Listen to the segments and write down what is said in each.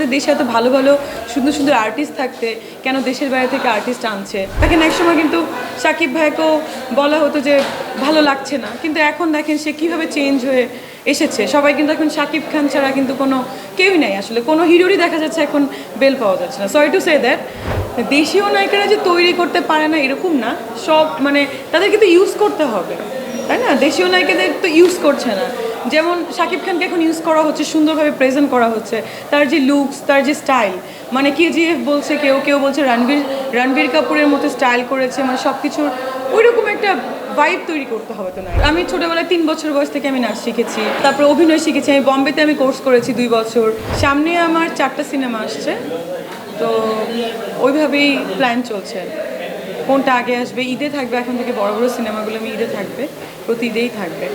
আমাদের দেশে এত ভালো ভালো সুন্দর সুন্দর আর্টিস্ট থাকতে কেন দেশের বাইরে থেকে আর্টিস্ট আনছে। দেখেন একসময় কিন্তু শাকিব ভাইকেও বলা হতো যে ভালো লাগছে না, কিন্তু এখন দেখেন সে কীভাবে চেঞ্জ হয়ে এসেছে। সবাই কিন্তু এখন শাকিব খান ছাড়া কিন্তু কোনো কেউই নাই, আসলে কোনো হিরোরই দেখা যাচ্ছে এখন বেল পাওয়া যাচ্ছে না। সরি টু সে দ্যাট দেশীয় নায়িকারা যে তৈরি করতে পারে না এরকম না, সব মানে তাদেরকে তো ইউজ করতে হবে, তাই না? দেশীয় নায়িকাদের তো ইউজ করছে না। যেমন শাকিব খানকে এখন ইউজ করা হচ্ছে, সুন্দরভাবে প্রেজেন্ট করা হচ্ছে, তার যে লুকস, তার যে স্টাইল, মানে কেজিএফ বলছে, কেউ কেউ বলছে রণবীর কাপুরের মতো স্টাইল করেছে, মানে সব কিছুর ওই রকম একটা ভাইব তৈরি করতে হবে। তো না, আমি ছোটোবেলায় 3 বছর বয়স থেকে আমি নাচ শিখেছি, তারপর অভিনয় শিখেছি। আমি বম্বেতে আমি কোর্স করেছি 2 বছর। সামনে আমার 4টা সিনেমা আসছে, তো ওইভাবেই প্ল্যান চলছে। কোনটা আগে আসবে, ঈদে থাকবে এখন থেকে বড় বড় সিনেমাগুলো আমি ঈদে থাকবে, প্রতি ঈদেই থাকবে।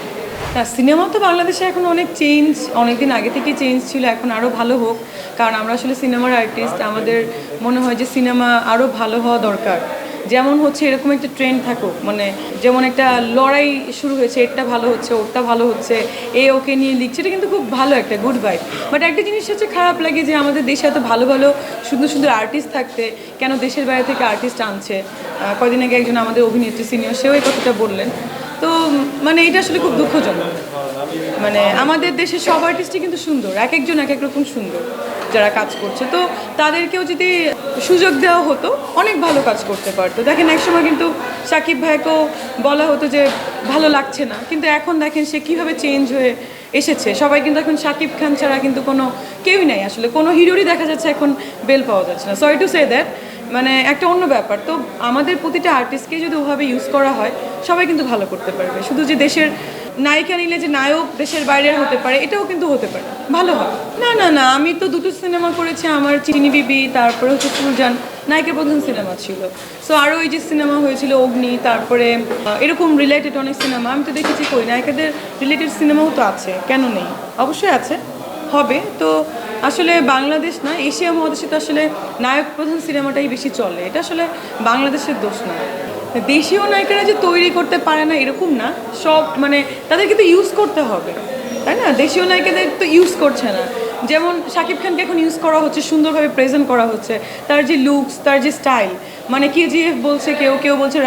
তা সিনেমা তো বাংলাদেশে এখন অনেক চেঞ্জ, অনেক দিন আগে থেকেই চেঞ্জ ছিল, এখন আরও ভালো হোক, কারণ আমরা আসলে সিনেমার আর্টিস্ট। আমাদের মনে হয় যে সিনেমা আরও ভালো হওয়া দরকার। যেমন হচ্ছে এরকম একটা ট্রেন্ড থাকুক, মানে যেমন একটা লড়াই শুরু হয়েছে, এরটা ভালো হচ্ছে, ওরটা ভালো হচ্ছে, ওকে নিয়ে লিখছে, এটা কিন্তু খুব ভালো একটা গুড ভাইব। বাট একটা জিনিস হচ্ছে খারাপ লাগে যে আমাদের দেশে এত ভালো ভালো সুন্দর সুন্দর আর্টিস্ট থাকতে কেন দেশের বাইরে থেকে আর্টিস্ট আনছে। কয়দিন আগে একজন আমাদের অভিনেত্রী সিনিয়র, সেও এই কথাটা বললেন। তো মানে এটা আসলে খুব দুঃখজনক। মানে আমাদের দেশের সব আর্টিস্টই কিন্তু সুন্দর, এক একজন এক এক রকম সুন্দর যারা কাজ করছে। তো তাদেরকেও যদি সুযোগ দেওয়া হতো অনেক ভালো কাজ করতে পারতো। দেখেন একসময় কিন্তু শাকিব ভাইকেও বলা হতো যে ভালো লাগছে না, কিন্তু এখন দেখেন সে কীভাবে চেঞ্জ হয়ে এসেছে। সবাই কিন্তু এখন শাকিব খান ছাড়া কিন্তু কোনো কেউই নাই, আসলে কোনো হিরোরই দেখা যাচ্ছে এখন বেল পাওয়া যাচ্ছে না। সরি টু সে দ্যাট মানে একটা অন্য ব্যাপার। তো আমাদের প্রতিটা আর্টিস্টকে যদি ওভাবে ইউজ করা হয় সবাই কিন্তু ভালো করতে পারবে। শুধু যে দেশের নায়িকা নিলে যে নায়ক দেশের বাইরের হতে পারে এটাও কিন্তু হতে পারে, ভালো হয়। না না না, আমি তো 2টো সিনেমা করেছি, আমার চিনি বিবি, তারপরে হচ্ছে ফুলজান নায়িকার প্রধান সিনেমা ছিল। সো আরও ওই যে সিনেমা হয়েছিল অগ্নি, তারপরে এরকম রিলেটেড অনেক সিনেমা আমি তো দেখেছি। কই নায়িকাদের রিলেটেড সিনেমাও তো আছে, কেন নেই? অবশ্যই আছে, হবে। তো আসলে বাংলাদেশ না, এশিয়া মহাদেশে তো আসলে নায়ক প্রধান সিনেমাটাই বেশি চলে, এটা আসলে বাংলাদেশের দোষ না। দেশীয় নায়িকারা যে তৈরি করতে পারে না এরকম না, সব মানে তাদেরকে তো ইউজ করতে হবে, তাই না? দেশীয় নায়িকাদের তো ইউজ করছে না। যেমন শাকিব খানকে এখন ইউজ করা হচ্ছে, সুন্দরভাবে প্রেজেন্ট করা হচ্ছে, তার যে লুকস, তার যে স্টাইল, মানে কেজিএফ বলছে, কেউ কেউ বলছে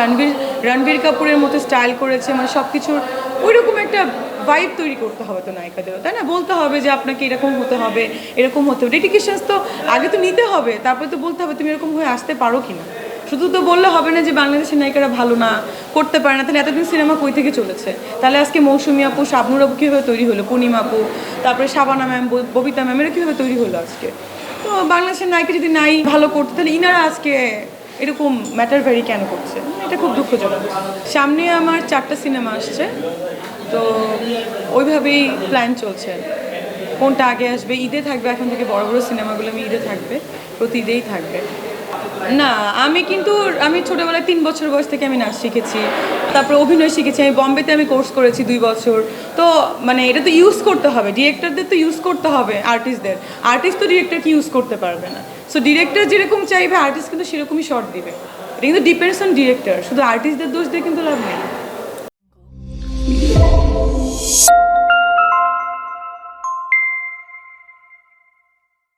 রণবীর কাপুরের মতো স্টাইল করেছে, মানে সব কিছুর ওই রকম একটা ভাইব তৈরি করতে হবে তো নায়িকাদেরও, তাই না? বলতে হবে যে আপনাকে এরকম হতে হবে, এরকম হতে হবে, ডেডিকেশনস তো আগে তো নিতে হবে, তারপরে তো বলতে হবে তুমি এরকম হয়ে আসতে পারো কিনা। শুধু তো বললে হবে না যে বাংলাদেশের নায়িকারা ভালো না, করতে পারে না। তাহলে এতদিন সিনেমা কই থেকে চলেছে? তাহলে আজকে মৌসুমী আপু, শাবনুর আপু কীভাবে তৈরি হলো, পূর্ণিমা আপু, তারপরে শাবানা ম্যাম, ববিতা ম্যাম, এরা কীভাবে তৈরি হলো আজকে? তো বাংলাদেশের নায়িকা যদি নাই ভালো করতে, তাহলে ইনারা আজকে এরকম ম্যাটার ভ্যারি কেন করছে? এটা খুব দুঃখজনক। সামনে আমার 4টা সিনেমা আসছে, তো ওইভাবেই প্ল্যান চলছে। কোনটা আগে আসবে, ঈদে থাকবে এখন থেকে বড় বড় সিনেমাগুলো আমি ঈদে থাকবে, প্রতি ঈদেই থাকবে। না, আমি ছোটোবেলায় 3 বছর বয়স থেকে আমি নাচ শিখেছি, তারপর অভিনয় শিখেছি। আমি বম্বেতে আমি কোর্স করেছি 2 বছর। তো মানে এটা তো ইউজ করতে হবে, ডিরেক্টরদের তো ইউজ করতে হবে আর্টিস্টদের। আর্টিস্ট তো ডিরেক্টরকে ইউজ করতে পারবে না। সো ডিরেক্টর যেরকম চাইবে আর্টিস্ট কিন্তু সেরকমই শর্ট দিবে। এটা কিন্তু ডিপেন্ডস অন ডিরেক্টর, শুধু আর্টিস্টদের দোষ দিয়ে কিন্তু লাভ নেই।